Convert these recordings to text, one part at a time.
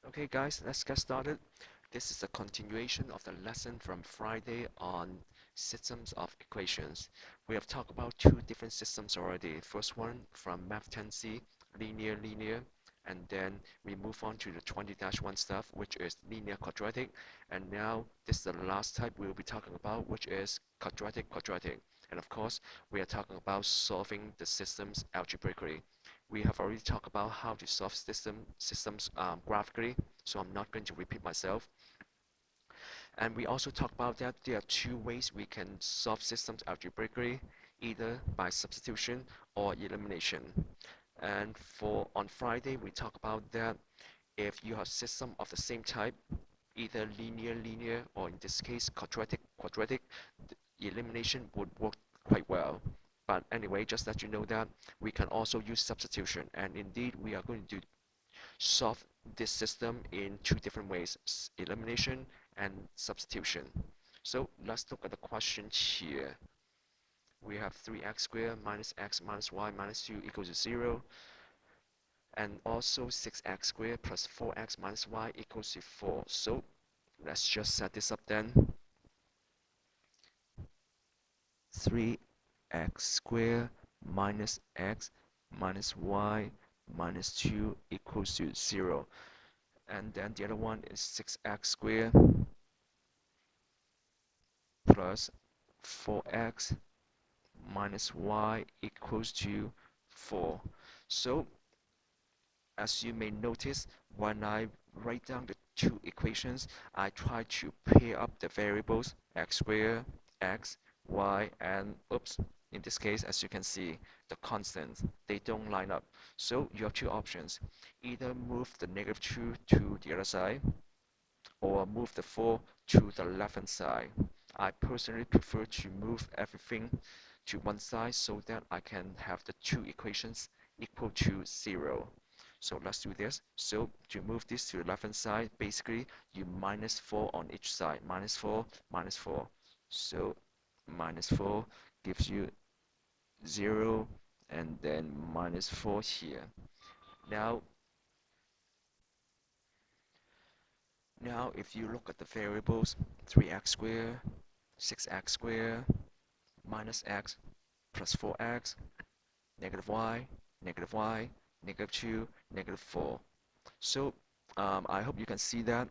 Okay guys, let's get started. This is a continuation of the lesson from Friday on systems of equations. We have talked about two different systems already. First one from Math 10C, linear, and then we move on to the 20-1 stuff, which is linear quadratic. And now this is the last type we'll be talking about, which is quadratic. And of course, we are talking about solving the systems algebraically. We have already talked about how to solve systems graphically, so I'm not going to repeat myself. And we also talked about that there are two ways we can solve systems algebraically, either by substitution or elimination. And for on Friday, we talked about that if you have system of the same type, either linear, or in this case quadratic, the elimination would work quite well. But anyway, just let you know that we can also use substitution, and indeed we are going to solve this system in two different ways, elimination and substitution. So let's look at the question here. We have 3x squared minus x minus y minus 2 equals to 0, and also 6x squared plus 4x minus y equals to 4. So let's just set this up then. 3x squared minus x minus y minus 2 equals to 0. And then the other one is 6x squared plus 4x minus y equals to 4. So as you may notice, when I write down the two equations, I try to pair up the variables x squared, x, y, and oops, in this case, as you can see, the constants, they don't line up. So you have two options. Either move the -2 to the other side, or move the 4 to the left-hand side. I personally prefer to move everything to one side so that I can have the two equations equal to 0. So let's do this. So to move this to the left-hand side, basically you minus 4 on each side. Minus 4, minus 4. So minus 4 gives you 0, and then minus 4 here. Now, now if you look at the variables, 3x squared, 6x squared, minus x plus 4x, negative y, negative 2, negative 4. So I hope you can see that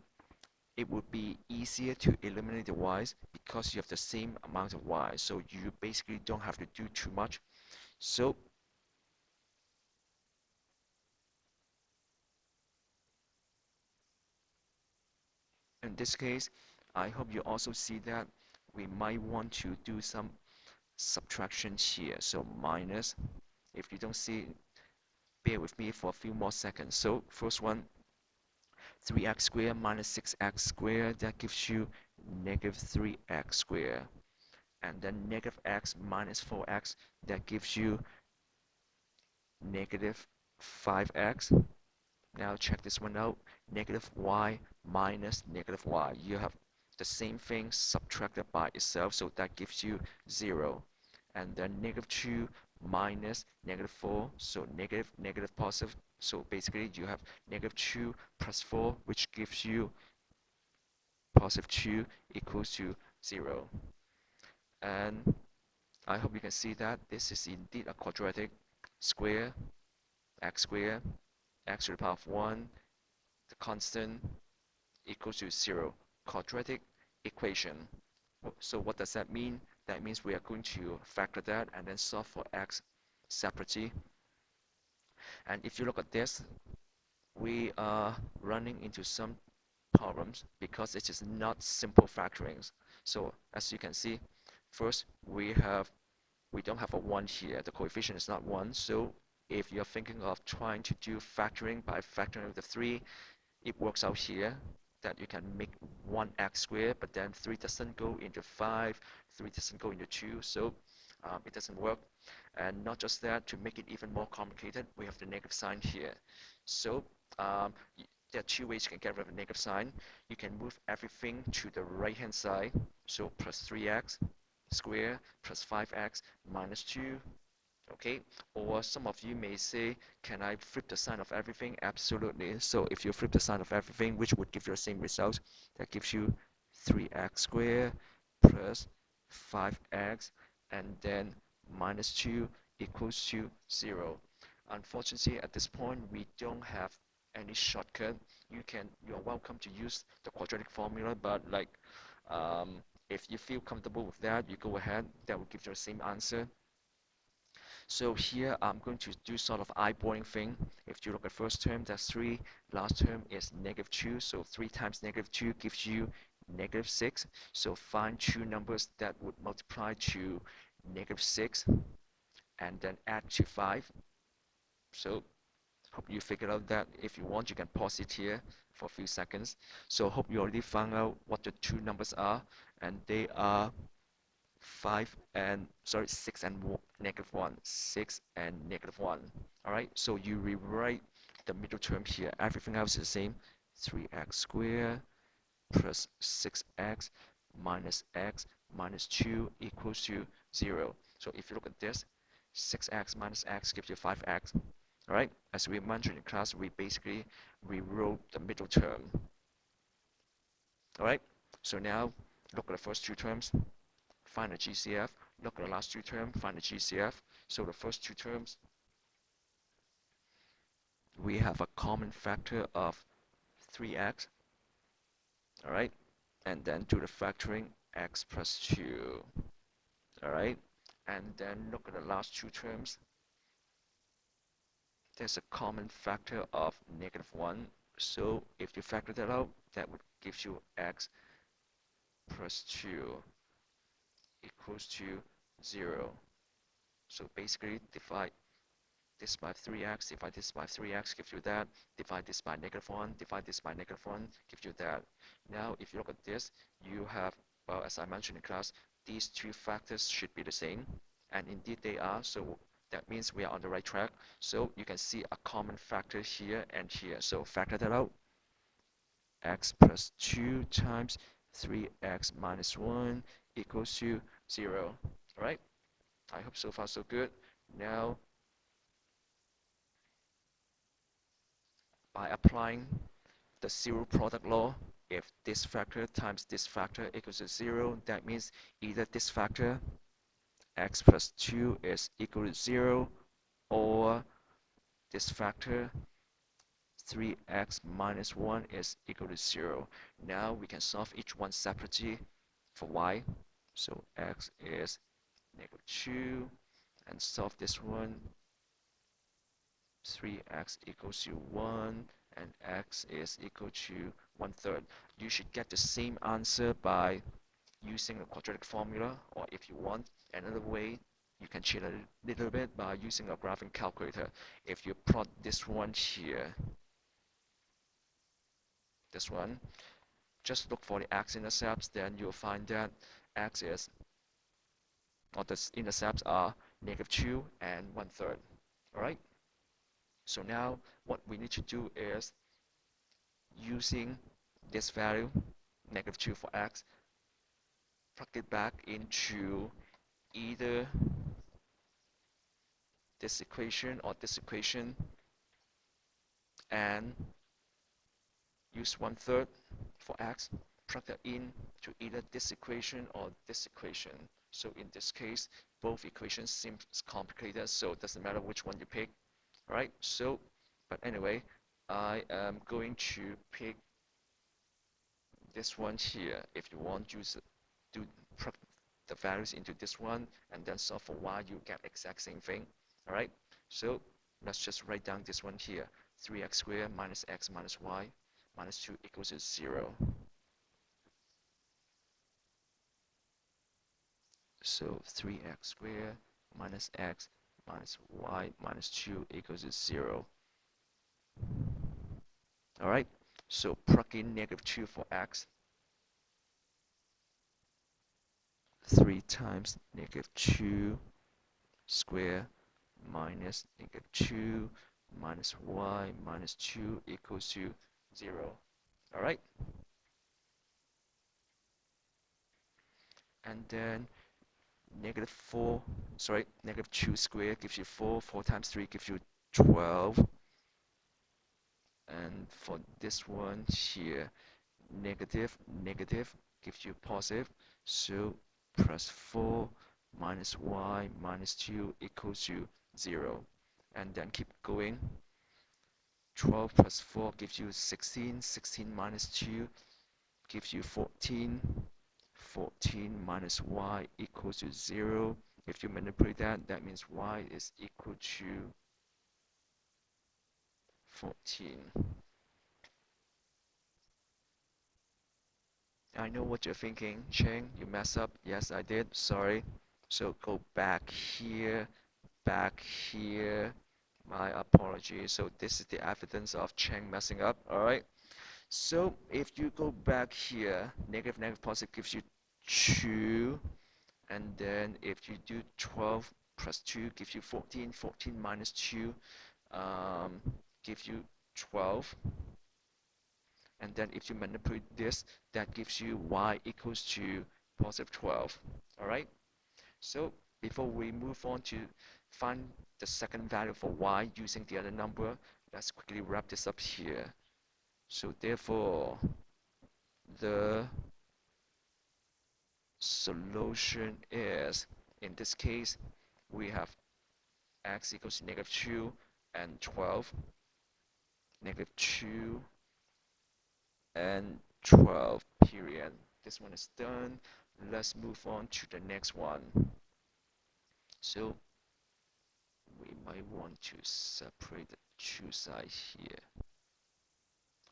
it would be easier to eliminate the y's because you have the same amount of y's. So you basically don't have to do too much. So in this case, I hope you also see that we might want to do some subtraction here. So minus, if you don't see, bear with me for a few more seconds. So first one, 3x squared minus 6x squared, that gives you negative 3x squared. And then negative x minus 4x, that gives you negative 5x. Now check this one out, negative y minus negative y. You have the same thing subtracted by itself, so that gives you 0. And then negative 2 minus negative 4, so negative, positive. So basically you have negative 2 plus 4, which gives you positive 2 equals to 0. And I hope you can see that this is indeed a quadratic square, x squared, x to the power of 1, the constant equals to 0, quadratic equation. So what does that mean? That means we are going to factor that and then solve for x separately. And if you look at this, we are running into some problems because it is not simple factorings. So as you can see, first we don't have a 1 here. The coefficient is not 1. So if you're thinking of trying to do factoring by factoring the 3, it works out here that you can make 1x squared, but then 3 doesn't go into 5, 3 doesn't go into 2, so it doesn't work. And not just that, to make it even more complicated, we have the negative sign here. So there are two ways you can get rid of a negative sign. You can move everything to the right hand side, so plus 3x squared plus 5x minus 2, Okay, or some of you may say, can I flip the sign of everything? Absolutely. So if you flip the sign of everything, which would give you the same result, that gives you 3x squared plus 5x and then minus 2 equals to 0. Unfortunately, at this point, we don't have any shortcut. You're welcome to use the quadratic formula, but like if you feel comfortable with that, you go ahead. That will give you the same answer. So here I'm going to do sort of eyeballing thing. If you look at first term, that's 3. Last term is negative 2. So 3 times negative 2 gives you negative 6. So find two numbers that would multiply to negative 6 and then add to 5. So hope you figured out that. If you want, you can pause it here for a few seconds. So hope you already found out what the two numbers are, and they are 6 and negative 1, 6 and negative 1. All right, so you rewrite the middle term here. Everything else is the same. 3x squared plus 6x minus x minus 2 equals to 0. So if you look at this, 6x minus x gives you 5x. All right, as we mentioned in class, we basically rewrote the middle term. All right, so now look at the first two terms. Find the GCF. Look at the last two terms, find the GCF. So the first two terms, we have a common factor of 3x, all right? And then do the factoring, x plus 2, all right? And then look at the last two terms. There's a common factor of negative 1. So if you factor that out, that would give you x plus 2 equals to 0. So basically divide this by 3x, divide this by 3x, gives you that. Divide this by negative 1, divide this by negative 1, gives you that. Now, if you look at this, you have, well, as I mentioned in class, these two factors should be the same. And indeed they are, so that means we are on the right track. So you can see a common factor here and here. So factor that out. X plus 2 times 3x minus 1 equals to 0. All right? I hope so far so good. Now, by applying the zero product law, if this factor times this factor equals to 0, that means either this factor, x plus 2, is equal to 0, or this factor, 3x minus 1, is equal to 0. Now we can solve each one separately for y. So x is negative 2, and solve this one. 3x equals to 1 and x is equal to 1/3. You should get the same answer by using a quadratic formula, or if you want another way, you can cheat a little bit by using a graphing calculator. If you plot this one here, this one, just look for the x-intercepts, then you'll find that x is, or the intercepts are negative 2 and 1/3. All right? So now what we need to do is using this value, negative 2 for x, plug it back into either this equation or this equation and use 1/3 for x, plug that in to either this equation or this equation. So in this case, both equations seem complicated, so it doesn't matter which one you pick. All right, so, but anyway, I am going to pick this one here. If you want, do plug the values into this one and then solve for y, you get exact same thing. All right, so let's just write down this one here. 3x squared minus x minus y minus 2 equals to 0. So 3x squared minus x minus y minus 2 equals to 0. All right, so plug in negative 2 for x. 3 times negative 2 squared minus negative 2 minus y minus 2 equals to 0. All right, and then negative 4, sorry, negative 2 squared gives you 4, 4 times 3 gives you 12, and for this one here, negative, negative gives you positive, so plus 4 minus y minus 2 equals to 0, and then keep going. 12 plus 4 gives you 16, 16 minus 2 gives you 14, 14 minus y equals to 0. If you manipulate that, that means y is equal to 14. I know what you're thinking, Cheng, you messed up. Yes, I did, sorry. So go back here. My apologies. So this is the evidence of Cheng messing up, alright? So if you go back here, negative, negative, positive gives you 2. And then if you do 12 plus 2 gives you 14, 14 minus 2 um, gives you 12. And then if you manipulate this, that gives you y equals to positive 12. All right? So before we move on to find the second value for y using the other number, let's quickly wrap this up here. So therefore, the solution is, in this case, we have x equals negative 2 and 12, negative 2 and 12, period. This one is done. Let's move on to the next one. So we might want to separate the two sides here.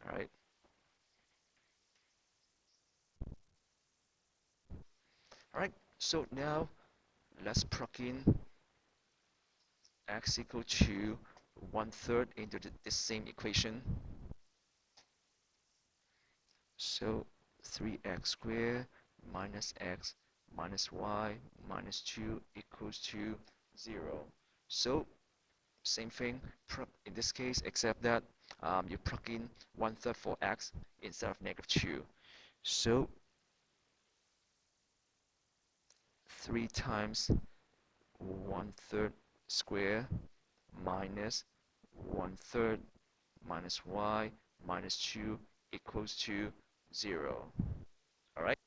All right. All right. So now let's plug in x equal to 1/3 into the same equation. So 3x squared minus x minus y minus 2 equals to 0. So same thing in this case, except that you plug in 1/3 for x instead of negative 2. So 3 times 1/3 square minus 1/3 minus y minus 2 equals to 0. All right,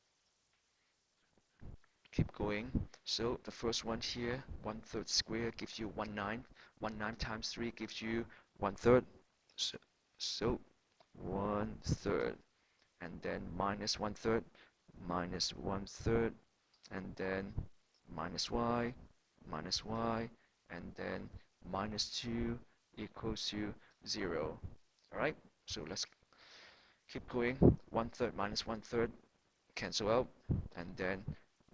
keep going. So the first one here, 1/3 square gives you 1/9. 1/9 times 3 gives you 1/3. So 1/3, and then minus 1/3, minus 1/3, and then minus y, and then minus 2 equals to 0. All right, so let's keep going. 1/3 minus 1/3 cancel out, and then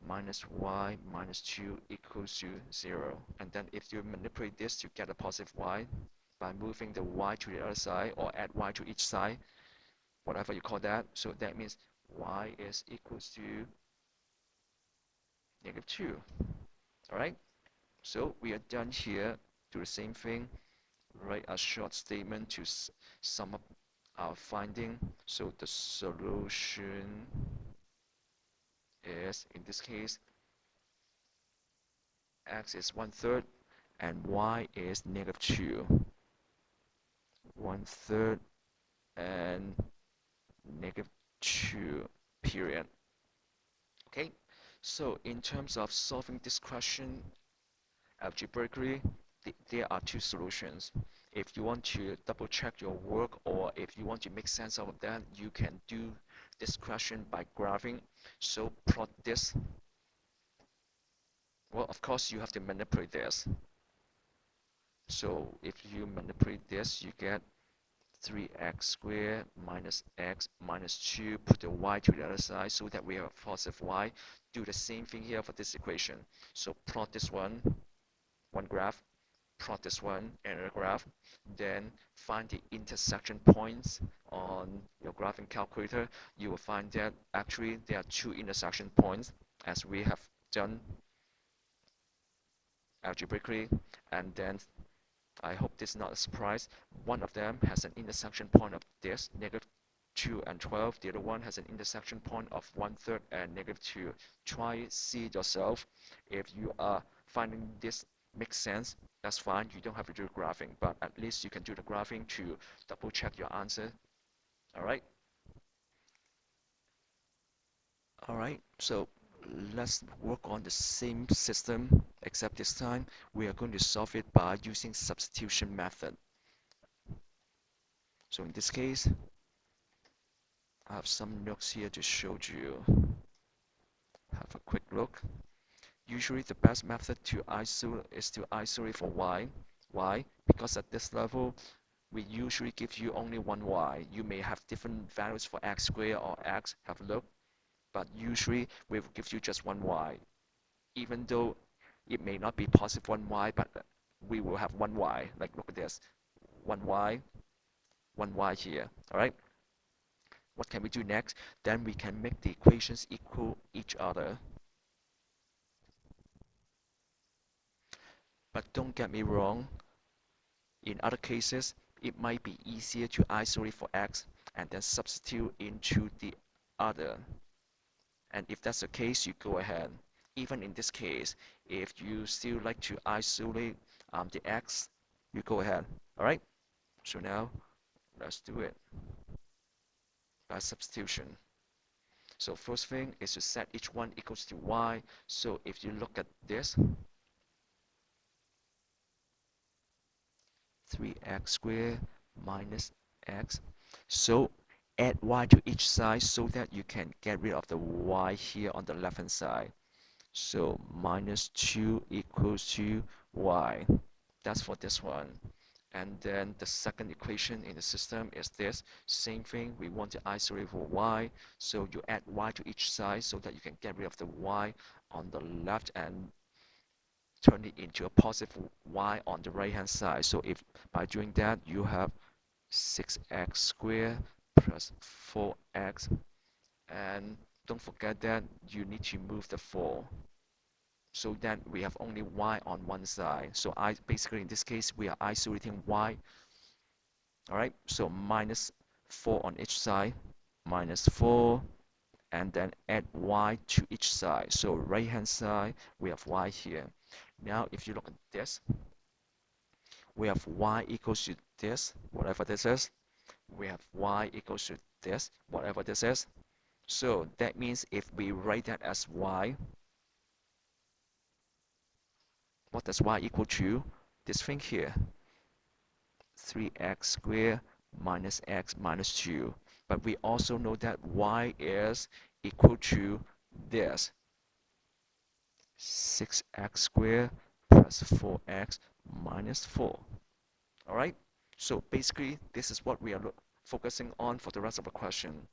minus y minus 2 equals to 0. And then if you manipulate this, you get a positive y by moving the y to the other side or add y to each side, whatever you call that. So that means y is equals to negative 2. All right, so we are done here. Do the same thing. Write a short statement to sum up our finding. So the solution is, in this case, x is 1/3 and y is negative 2. 1/3 and negative 2, period. Okay, so in terms of solving this question algebraically, there are two solutions. If you want to double check your work or if you want to make sense of that, you can do this question by graphing. So plot this. Well, of course, you have to manipulate this. So if you manipulate this, you get 3x squared minus x minus 2, put the y to the other side so that we have a positive y. Do the same thing here for this equation. So plot this one graph, plot this one, another graph, then find the intersection points on your graphing calculator. You will find that actually there are two intersection points as we have done algebraically, and then I hope this is not a surprise. One of them has an intersection point of this, negative 2 and 12. The other one has an intersection point of 1/3 and -2. Try see yourself. If you are finding this makes sense, that's fine. You don't have to do graphing, but at least you can do the graphing to double check your answer. All right. All right. So let's work on the same system, except this time we are going to solve it by using substitution method. So in this case, I have some notes here to show you. Have a quick look. Usually the best method to isolate is to isolate for y. Why? Because at this level, we usually give you only one y. You may have different values for x squared or x, have a look, but usually we will give you just one y. Even though it may not be positive one y, but we will have one y. Like look at this, one y here. All right. What can we do next? Then we can make the equations equal each other. But don't get me wrong, in other cases, it might be easier to isolate for x and then substitute into the other. And if that's the case, you go ahead. Even in this case, if you still like to isolate the x, you go ahead. All right? So now let's do it by substitution. So first thing is to set each one equals to y. So if you look at this, 3x squared minus x. So add y to each side so that you can get rid of the y here on the left hand side. So minus 2 equals to y. That's for this one. And then the second equation in the system is this. Same thing, we want to isolate for y. So you add y to each side so that you can get rid of the y on the left and turn it into a positive y on the right hand side. So if by doing that you have 6x squared plus 4x, and don't forget that you need to move the 4 so that we have only y on one side. So I basically in this case we are isolating y. All right, so minus 4 on each side, minus 4, and then add y to each side. So right hand side we have y here. Now if you look at this, we have y equals to this, whatever this is. We have y equals to this, whatever this is. So that means if we write that as y, what does y equal to? This thing here, 3x squared minus x minus 2. But we also know that y is equal to this, 6x squared plus 4x minus 4. All right? So basically, this is what we are focusing on for the rest of the question.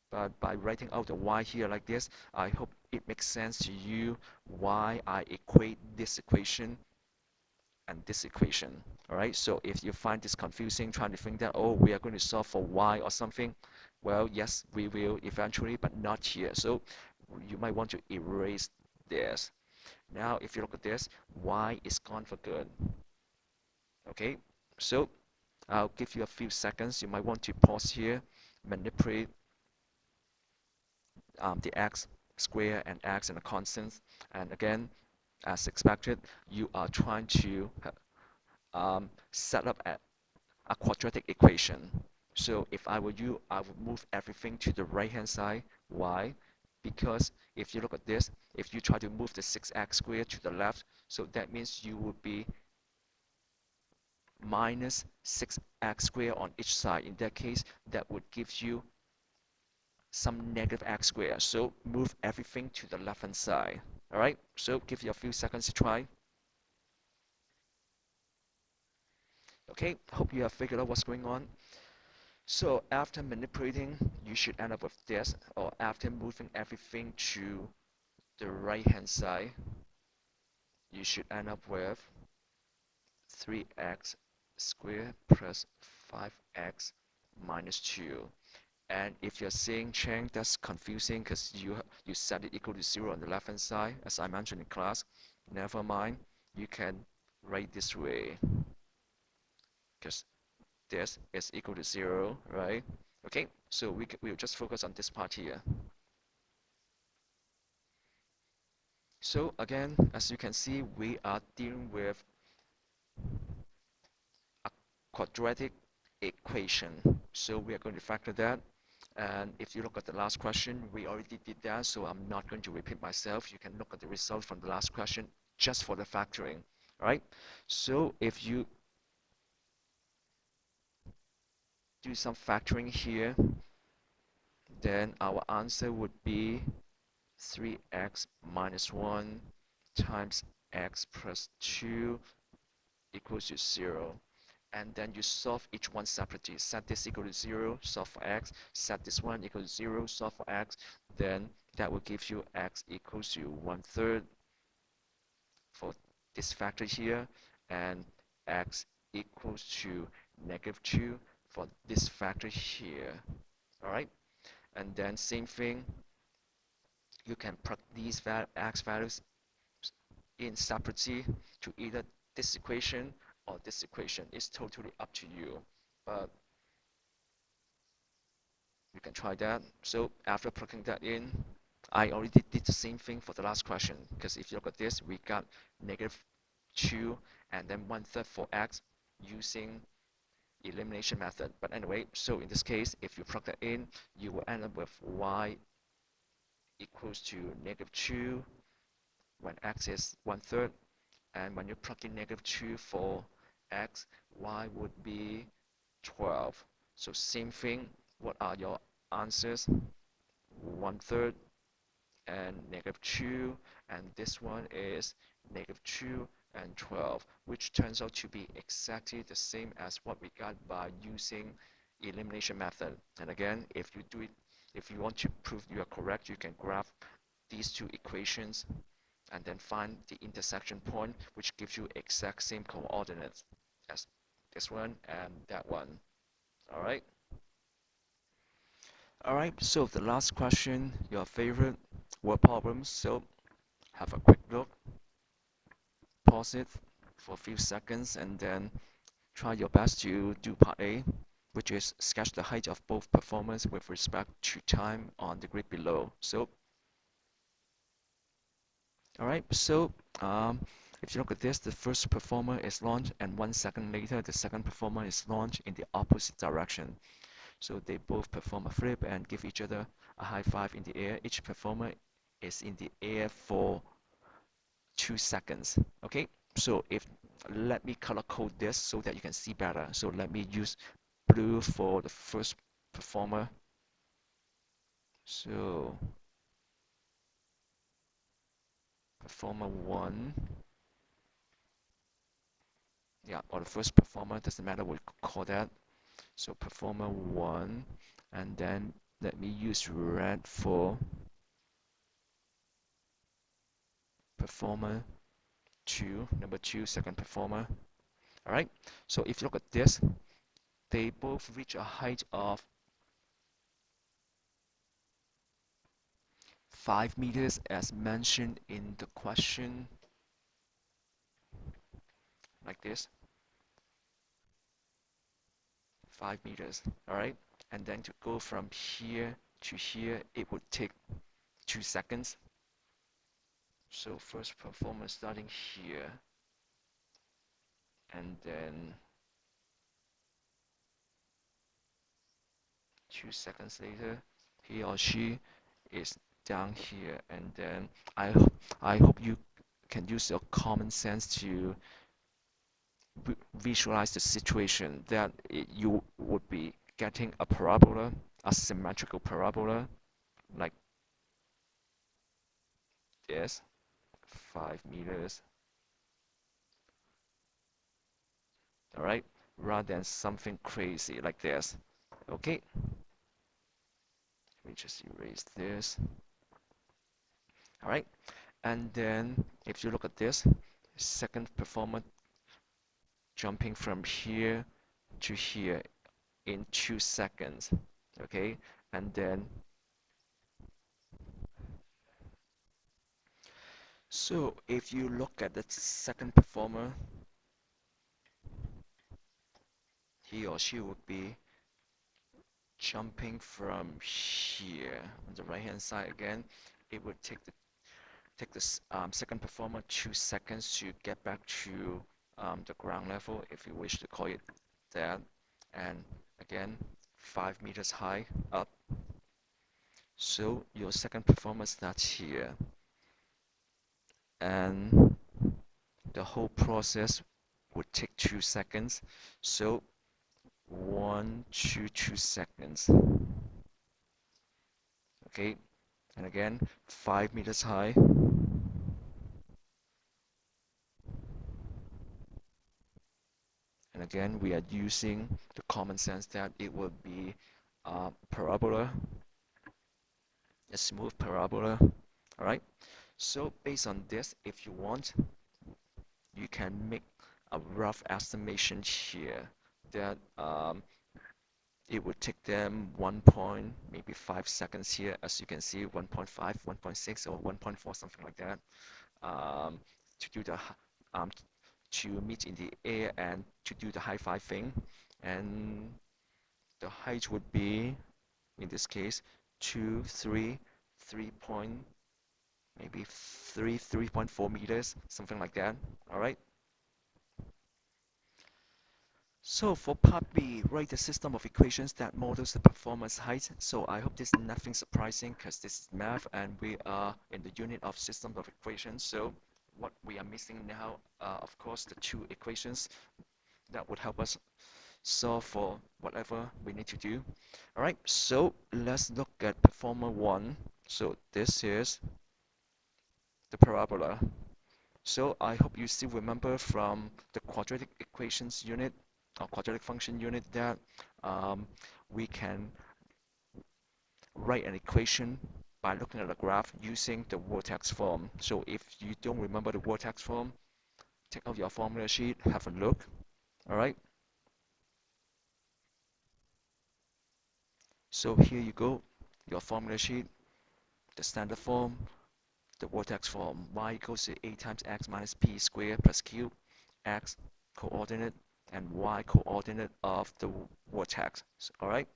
But by writing out the y here like this, I hope it makes sense to you why I equate this equation and this equation. All right, so if you find this confusing, trying to think that, oh, we are going to solve for y or something, well, yes, we will eventually, but not here. So you might want to erase this. Now, if you look at this, y is gone for good. Okay, so I'll give you a few seconds. You might want to pause here, manipulate the x square and x and the constants. And again, as expected, you are trying to set up a quadratic equation. So if I were you, I would move everything to the right hand side. Why? Because if you look at this, if you try to move the 6x squared to the left, so that means you would be minus 6x squared on each side. In that case, that would give you some negative x squared. So move everything to the left hand side. All right, so give you a few seconds to try. Okay, hope you have figured out what's going on. So after manipulating, you should end up with this, or after moving everything to the right hand side, you should end up with 3x squared plus 5x minus 2. And if you're seeing Chang, that's confusing because you set it equal to 0 on the left hand side, as I mentioned in class. Never mind, you can write this way because this is equal to 0, right? Okay, so we'll just focus on this part here. So again, as you can see, we are dealing with a quadratic equation. So we are going to factor that. And if you look at the last question, we already did that, so I'm not going to repeat myself. You can look at the result from the last question just for the factoring. All right? So if you do some factoring here, then our answer would be 3x minus 1 times x plus 2 equals to 0. And then you solve each one separately. Set this equal to 0, solve for x. Set this one equal to 0, solve for x. Then that will give you x equals to 1/3 for this factor here, and x equals to -2 for this factor here. All right? And then same thing, you can plug these x values in separately to either this equation or this equation. It's totally up to you, but you can try that. So after plugging that in, I already did the same thing for the last question, because if you look at this, we got -2 and then 1/3 for x using elimination method. But anyway, so in this case, if you plug that in, you will end up with y equals to -2 when x is 1/3. And when you plug in -2 for x, y would be 12. So same thing, what are your answers? 1/3 and -2, and this one is -2 and 12, which turns out to be exactly the same as what we got by using elimination method. And again, if you do it, if you want to prove you are correct, you can graph these two equations and then find the intersection point, which gives you exact same coordinates as this one and that one. All right. All right. So the last question, your favorite word problems. So have a quick look, pause it for a few seconds, and then try your best to do part A, which is sketch the height of both performers with respect to time on the grid below. So, all right, so if you look at this, the first performer is launched, and 1 second later, the second performer is launched in the opposite direction. So they both perform a flip and give each other a high five in the air. Each performer is in the air for 2 seconds. Okay, so if let me color code this so that you can see better. So let me use blue for the first performer. So performer one, yeah, or the first performer, doesn't matter what you call that. So performer one, and then let me use red for performer two, number two, second performer. All right, so if you look at this, they both reach a height of 5 meters as mentioned in the question, like this, 5 meters, all right? And then to go from here to here, it would take 2 seconds. So first performer starting here, and then 2 seconds later, he or she is down here, and then I hope you can use your common sense to visualize the situation that you would be getting a parabola, a symmetrical parabola, like this, 5 meters, all right, rather than something crazy like this. Okay, let me just erase this. All right, and then if you look at this, second performer jumping from here to here in 2 seconds. Okay, and then so if you look at the second performer, he or she would be jumping from here on the right hand side again, it would take the second performer 2 seconds to get back to the ground level, if you wish to call it that. And again, 5 meters high up. So your second performer starts here, and the whole process would take 2 seconds. So 1, 2, 2 seconds. Okay, and again, 5 meters high. And again, we are using the common sense that it will be a parabola, a smooth parabola. All right. So based on this, if you want, you can make a rough estimation here that it would take them 1 point, maybe 5 seconds here, as you can see, 1.5, 1.6, or 1.4, something like that, um, to do the um, to meet in the air and to do the high five thing. And the height would be, in this case, 2, 3, 3 point, maybe 3.4 meters, something like that. All right. So for part B, write the system of equations that models the performance height. So I hope this is nothing surprising because this is math and we are in the unit of system of equations. So what we are missing now, of course, the two equations that would help us solve for whatever we need to do. All right, so let's look at performer 1. So this is the parabola. So I hope you still remember from the quadratic equations unit or quadratic function unit that um, we can write an equation by looking at a graph using the vortex form. So if you don't remember the vortex form, take out your formula sheet, have a look. All right. So here you go, your formula sheet, the standard form, the vortex form, y equals to a times x minus p squared plus q, x coordinate and y coordinate of the vortex. All right,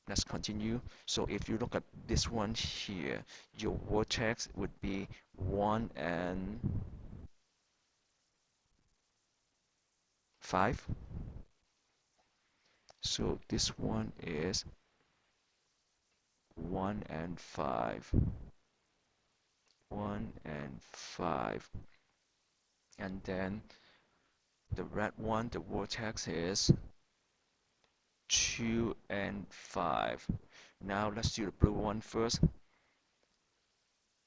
let's continue. So if you look at this one here, your vortex would be 1 and 5. So this one is 1 and 5. 1 and 5. And then the red one, the vortex is 2 and 5. Now let's do the blue one first.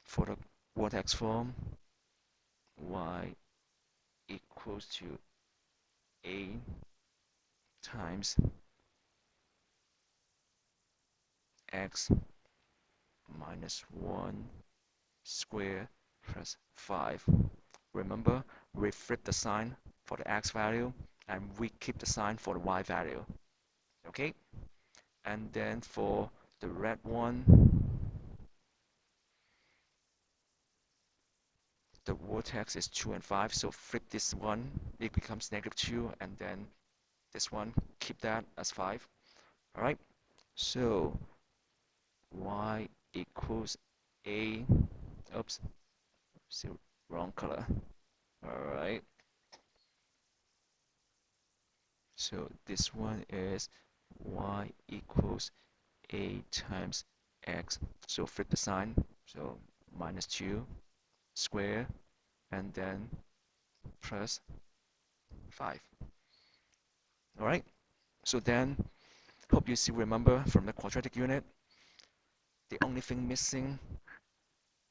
For the vortex form, y equals to a times x minus 1 squared plus 5. Remember, we flip the sign for the x value and we keep the sign for the y value. Okay? And then for the red one, the vortex is 2 and 5, so flip this one, it becomes -2, and then this one, keep that as 5. All right, so y equals a, oops, see, wrong color. All right, so this one is y equals a times x, so flip the sign, so -2 square, and then plus 5. All right, so then hope you still remember from the quadratic unit, the only thing missing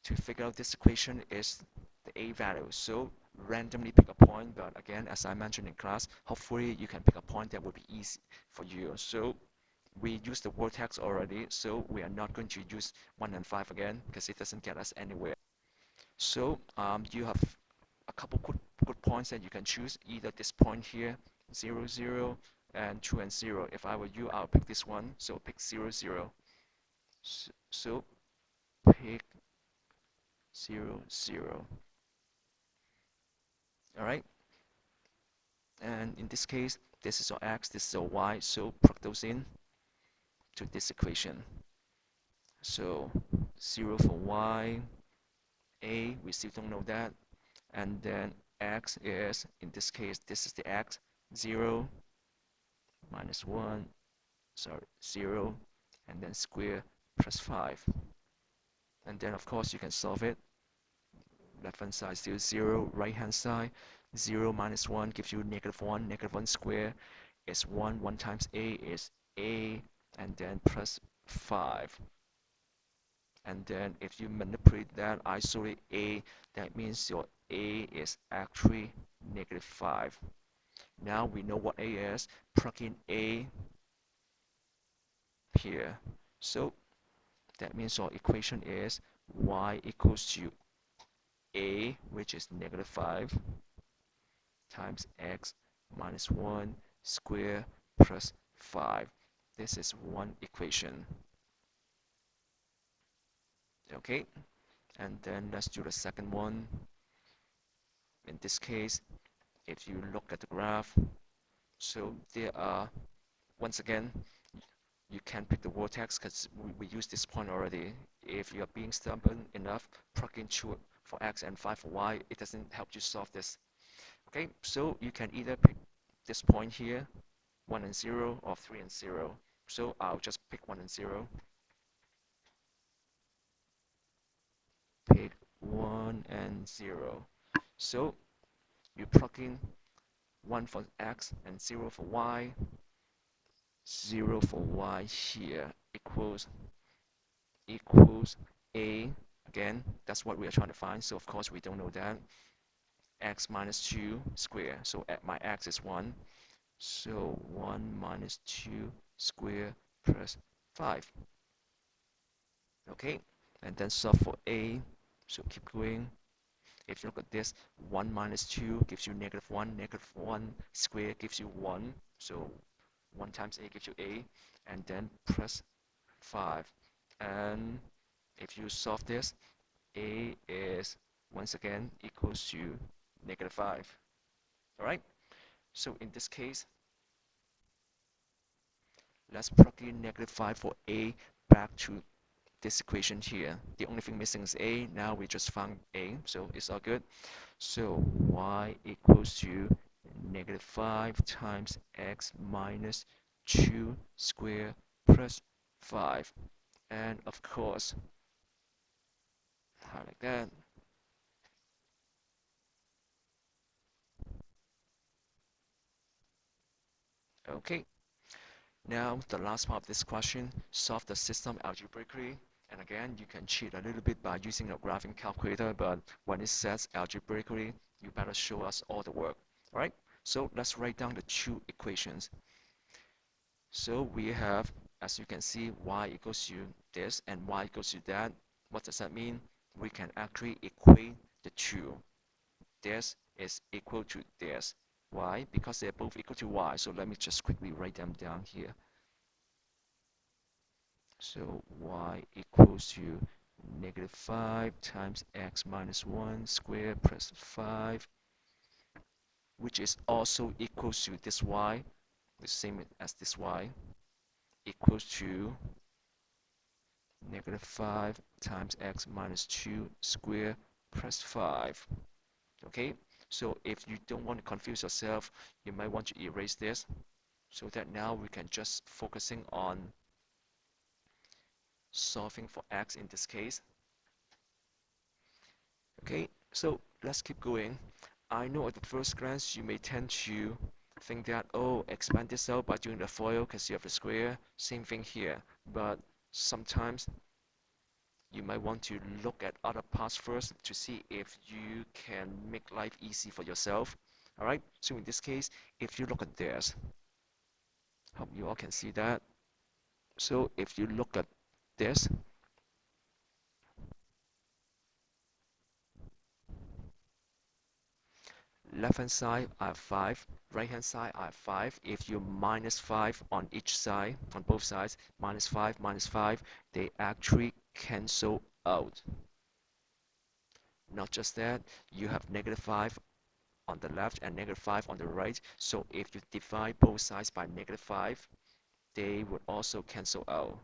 to figure out this equation is the a value. So randomly pick a point, but again, as I mentioned in class, hopefully you can pick a point that will be easy for you. So we used the vortex already, so we are not going to use 1 and 5 again because it doesn't get us anywhere. So you have a couple good points that you can choose, either this point here, 0, 0, and 2 and 0. If I were you, I'll pick this one, so pick 0, 0. So pick 0, 0. All right. And in this case, This is our x, this is our y, so plug those in to this equation. So 0 for y, a, we still don't know that, and then x is, in this case, this is the x, 0 minus 1, sorry, 0, and then square plus 5. And then, of course, you can solve it. Left hand side still 0, right hand side 0 minus 1 gives you -1, -1 square is 1, 1 times a is a, and then plus 5. And then if you manipulate that, isolate a, that means your a is actually -5. Now we know what a is, plug in a here. So that means our equation is y equals to a, which is -5, times x minus 1 square plus 5. This is one equation. Okay, and then let's do the second one. In this case, if you look at the graph, so there are, once again, you can pick the vertex because we used this point already. If you are being stubborn enough, plug in 2 for x and 5 for y, it doesn't help you solve this. Okay, so you can either pick this point here, 1 and 0, or 3 and 0. So I'll just pick 1 and 0. Pick 1 and 0. So you plug in 1 for x and 0 for y. 0 for y here equals a. Again, that's what we are trying to find. So of course we don't know that. X minus 2 square. So my x is 1. So 1 minus 2 square plus 5. Okay, and then solve for a. So keep going. If you look at this, 1 minus 2 gives you -1, -1 square gives you 1. So 1 times a gives you a, and then plus 5. And if you solve this, a is once again equals to -5. All right, so in this case, let's plug in -5 for a back to this equation here. The only thing missing is a. Now we just found a, so it's all good. So y equals to -5 times x minus 2 square plus 5. And of course, like that. Okay, now the last part of this question, solve the system algebraically. And again, you can cheat a little bit by using a graphing calculator, but when it says algebraically, you better show us all the work. All right, so let's write down the two equations. So we have, as you can see, y equals to this and y equals to that. What does that mean? We can actually equate the two. This is equal to this. Why? Because they're both equal to y. So let me just quickly write them down here. So y equals to -5 times x minus 1 squared plus 5, which is also equals to this y, the same as this y, equals to -5 times x minus 2 squared plus 5. Okay, so if you don't want to confuse yourself, you might want to erase this so that now we can just focusing on solving for x in this case. Okay, so let's keep going. I know at the first glance you may tend to think that, oh, expand this out by doing the FOIL because you have the square. Same thing here, but sometimes you might want to look at other parts first to see if you can make life easy for yourself. All right, so in this case, if you look at this, hope you all can see that. So if you look at this, left hand side I have 5, right hand side I have 5. If you minus 5 on each side, on both sides, minus 5, they actually cancel out. Not just that, you have -5 on the left and negative 5 on the right. So if you divide both sides by negative 5, they would also cancel out.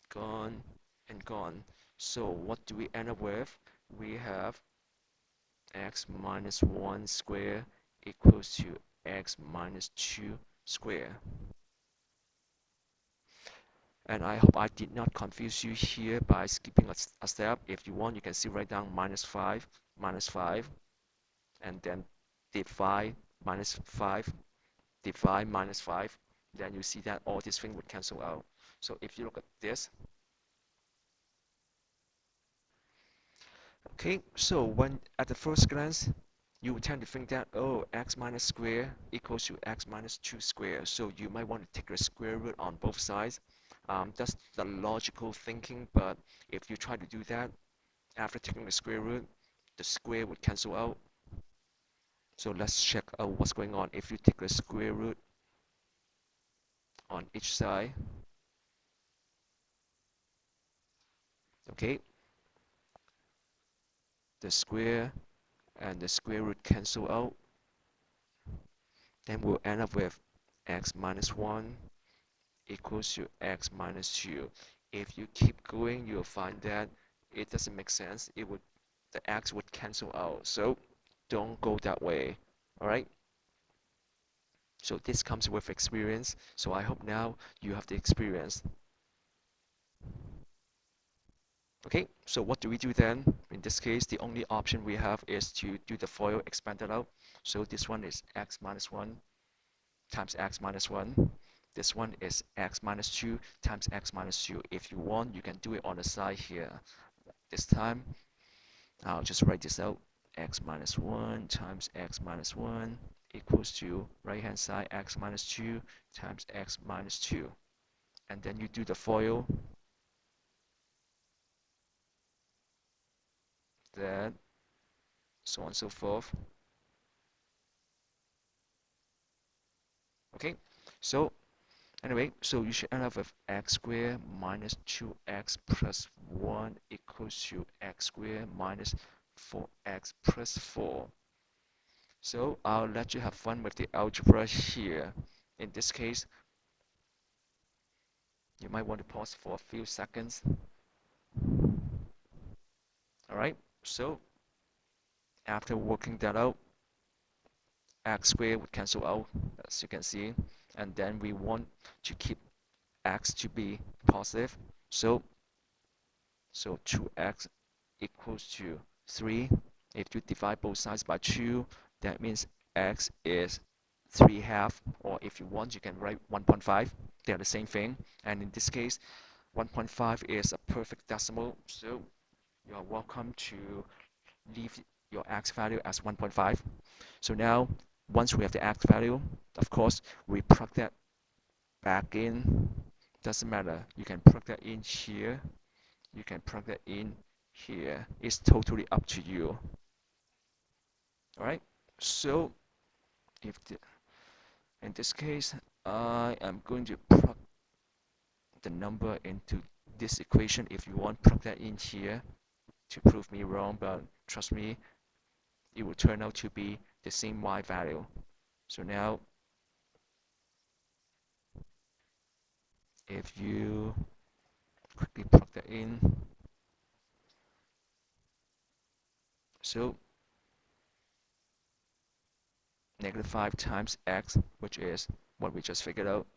Gone and gone. So what do we end up with? We have x minus 1 square equals to x minus 2 square. And I hope I did not confuse you here by skipping a step. If you want, you can still write down minus 5, and then divide minus 5, divide minus 5. Then you see that all these things would cancel out. So if you look at this, okay, so when at the first glance, you would tend to think that, oh, x minus square equals to x minus 2 square. So you might want to take the square root on both sides. That's the logical thinking, but if you try to do that, after taking the square root, the square would cancel out. So let's check out what's going on. If you take the square root on each side, okay, the square and the square root cancel out, then we'll end up with x minus 1 equals to x minus 2. If you keep going, you'll find that it doesn't make sense. The x would cancel out. So don't go that way. All right. So this comes with experience. So I hope now you have the experience. Okay, so what do we do then? In this case, the only option we have is to do the FOIL expanded out. So this one is x minus 1 times x minus 1. This one is x minus 2 times x minus 2. If you want, you can do it on the side here. This time, I'll just write this out. X minus 1 times x minus 1 equals to right hand side x minus 2 times x minus 2. And then you do the FOIL. Then so on and so forth. Okay, so anyway, so you should end up with x squared minus 2x plus 1 equals to x squared minus 4x plus 4. So I'll let you have fun with the algebra here. In this case, you might want to pause for a few seconds. Alright, so after working that out, x squared would cancel out, as you can see. And then we want to keep x to be positive. So 2x equals to 3. If you divide both sides by 2, that means x is 3/2, or if you want, you can write 1.5. They're the same thing. And in this case, 1.5 is a perfect decimal, so you are welcome to leave your x value as 1.5. So now, once we have the x value, of course, we plug that back in. Doesn't matter. You can plug that in here. You can plug that in here. It's totally up to you. All right. So in this case, I am going to plug the number into this equation. If you want, plug that in here to prove me wrong, but trust me, it will turn out to be the same y value. So now, if you quickly plug that in, so negative 5 times x, which is what we just figured out,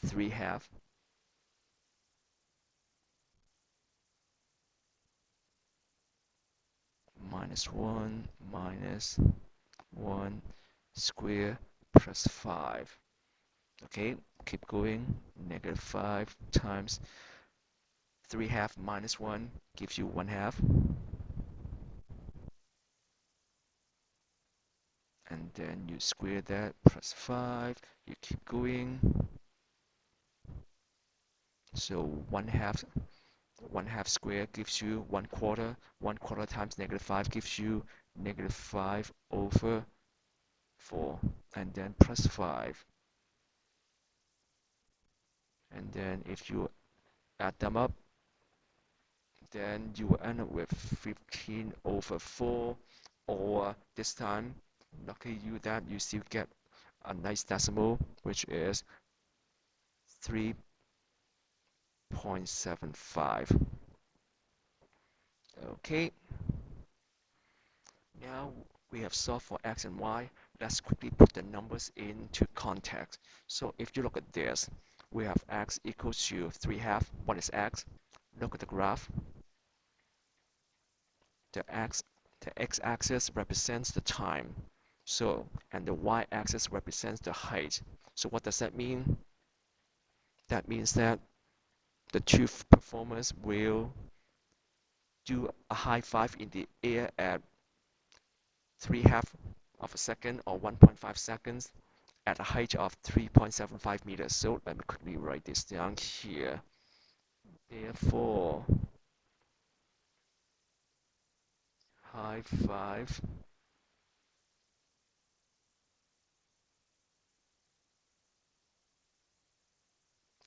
3/2 minus 1 minus 1 square plus 5. Okay, keep going. Negative 5 times 3/2 minus 1 gives you 1/2. And then you square that plus 5. You keep going. So 1/2 square gives you 1/4. 1/4 times negative 5 gives you negative 5 over 4. And then plus 5. And then if you add them up, then you will end up with 15/4, or this time, lucky you that you still get a nice decimal, which is 3.75. Okay, now we have solved for x and y. Let's quickly put the numbers into context. So if you look at this, we have x equals to 3/2. What is x? Look at the graph. The x, the x-axis represents the time. So, and the y-axis represents the height. So what does that mean? That means that the two performers will do a high five in the air at 3/2 of a second or 1.5 seconds at a height of 3.75 meters. So let me quickly write this down here. Therefore, high five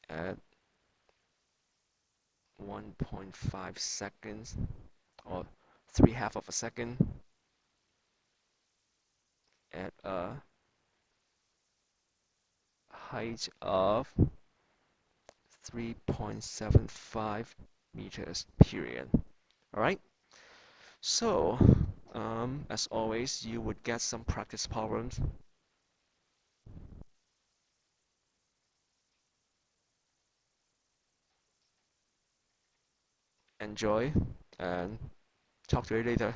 at 1.5 seconds or 3/2 of a second at a height of 3.75 meters, period. All right. So, as always, you would get some practice problems. Enjoy and talk to you later.